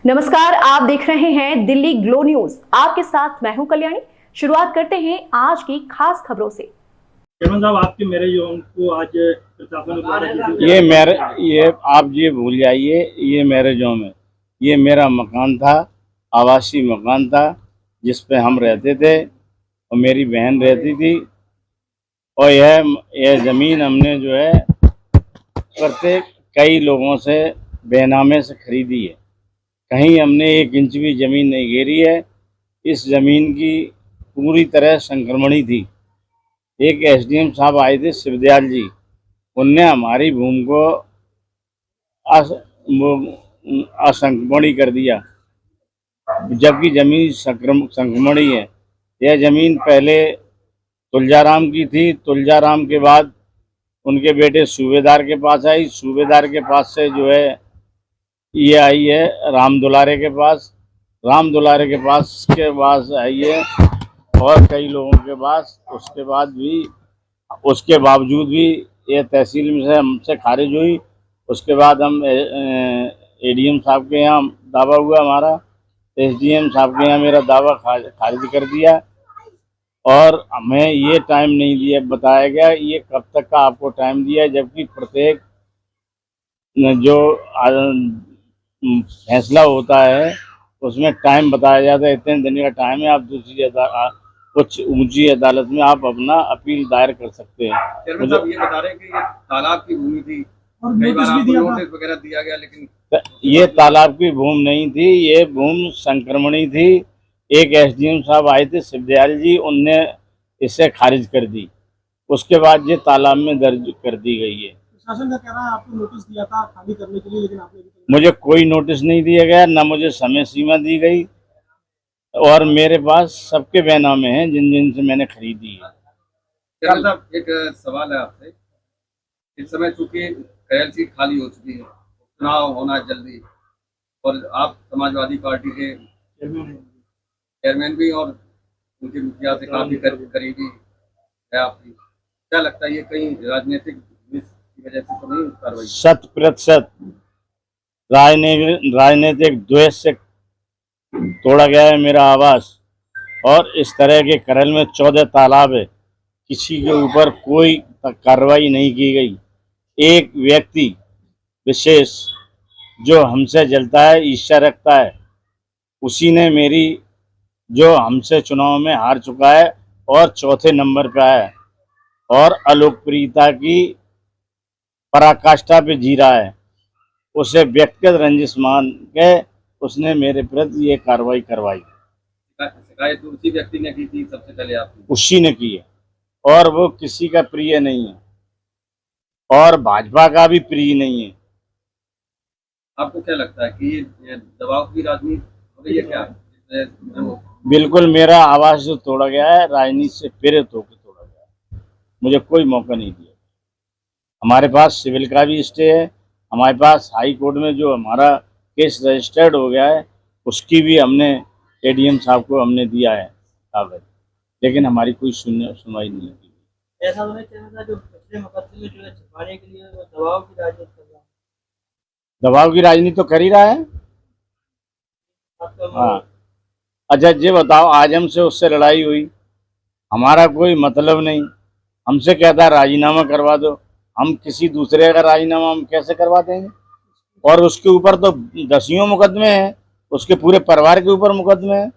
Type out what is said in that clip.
नमस्कार, आप देख रहे हैं दिल्ली ग्लो न्यूज। आपके साथ मैं हूं कल्याणी। शुरुआत करते हैं आज की खास खबरों से। चेयरमैन साहब, आपके मैरिज होम को आज प्रशासन द्वारा ये आप ये भूल जाइए, ये मैरिज होम है। ये मेरा मकान था, आवासीय मकान था, जिस पे हम रहते थे और मेरी बहन रहती थी। और यह ज़मीन हमने जो है प्रत्येक कई लोगों से बेनामे से खरीदी है। कहीं हमने 1 इंच भी ज़मीन नहीं घेरी है। इस ज़मीन की पूरी तरह संक्रमणी थी। एक एसडीएम साहब आए थे, शिवदयाल जी, उनने हमारी भूमि को असंक्रमणी कर दिया, जबकि जमीन संक्रमणी है। यह जमीन पहले तुलजाराम की थी। तुलजाराम के बाद उनके बेटे सूबेदार के पास आई। सूबेदार के पास से जो है ये आई है राम दुलारे के पास। राम दुलारे के पास आई है और कई लोगों के पास। उसके बावजूद भी ये तहसील में से हमसे खारिज हुई। उसके बाद हम एडीएम साहब के यहाँ दावा हुआ हमारा, एसडीएम साहब के यहाँ मेरा दावा खारिज कर दिया। और हमें ये टाइम नहीं दिया, बताया गया ये कब तक का आपको टाइम दिया, जबकि प्रत्येक जो फैसला होता है उसमें टाइम बताया जाता है, इतने दिन का टाइम है। आप दूसरी कुछ ऊंची अदालत में आप अपना अपील दायर कर सकते हैं। चेयरमैन साहब ये बता रहे हैं कि ये तालाब की भूमि थी और कई बार आपको नोटिस वगैरह दिया गया, लेकिन ये तालाब की भूमि नहीं थी, ये भूमि संक्रमणी थी। एक एसडीएम साहब आए थे, शिवदयाल जी, उनने इसे खारिज कर दी। उसके बाद ये तालाब में दर्ज कर दी गई है। प्रशासन का कह रहा है आपको नोटिस दिया था खाली करने के लिए, लेकिन आपने मुझे कोई नोटिस नहीं दिया गया, ना मुझे समय सीमा दी गई। और मेरे पास सबके बेनामे हैं जिनसे मैंने खरीदी है। चेयरमैन साहब एक सवाल है आपसे। इस समय चूंकि कैल सीट खाली हो चुकी है, चुनाव होना है जल्दी, और आप समाजवादी पार्टी के चेयरमैन भी और उनके मुखिया से काफी करीबी है आपकी, क्या लगता है ये कहीं राजनीतिक की वजह से तो नहीं कार्रवाई? 100% राजनीतिक द्वेष से तोड़ा गया है मेरा आवास। और इस तरह के करल में 14 तालाब है, किसी के ऊपर कोई कार्रवाई नहीं की गई। एक व्यक्ति विशेष जो हमसे जलता है, ईर्ष्या रखता है, उसी ने मेरी, जो हमसे चुनाव में हार चुका है और चौथे नंबर पे आया है और अलोकप्रियता की पराकाष्ठा पे जी रहा है, उसे व्यक्तिगत रंजिश मान के उसने मेरे प्रति ये कार्रवाई करवाई। शिकायत तो उसी व्यक्ति ने की थी सबसे पहले, आपने? उसी ने की है, और वो किसी का प्रिय नहीं है और भाजपा का भी प्रिय नहीं है। आपको क्या लगता है कि ये दबाव की राजनीति हो गई है क्या? बिल्कुल, मेरा आवाज जो तोड़ा गया है राजनीति से प्रेरित होकर तोड़ा गया है। मुझे कोई मौका नहीं दिया। हमारे पास सिविल का भी स्टे है, हमारे पास हाई कोर्ट में जो हमारा केस रजिस्टर्ड हो गया है उसकी भी हमने एडीएम साहब को हमने दिया है कागज, लेकिन हमारी कोई सुनवाई नहीं होती। ऐसा होना चाहिए जो पिछले मुकदमे जो है छुपाने के लिए दबाव की राजनीति कर रहा है। दबाव की राजनीति तो कर ही रहा है। हाँ, अच्छा ये बताओ, आज हमसे उससे लड़ाई हुई, हमारा कोई मतलब नहीं, हमसे कहता है राजीनामा करवा दो। हम किसी दूसरे का राजीनामा हम कैसे करवा देंगे? और उसके ऊपर तो 10 मुकदमे हैं, उसके पूरे परिवार के ऊपर मुकदमे हैं।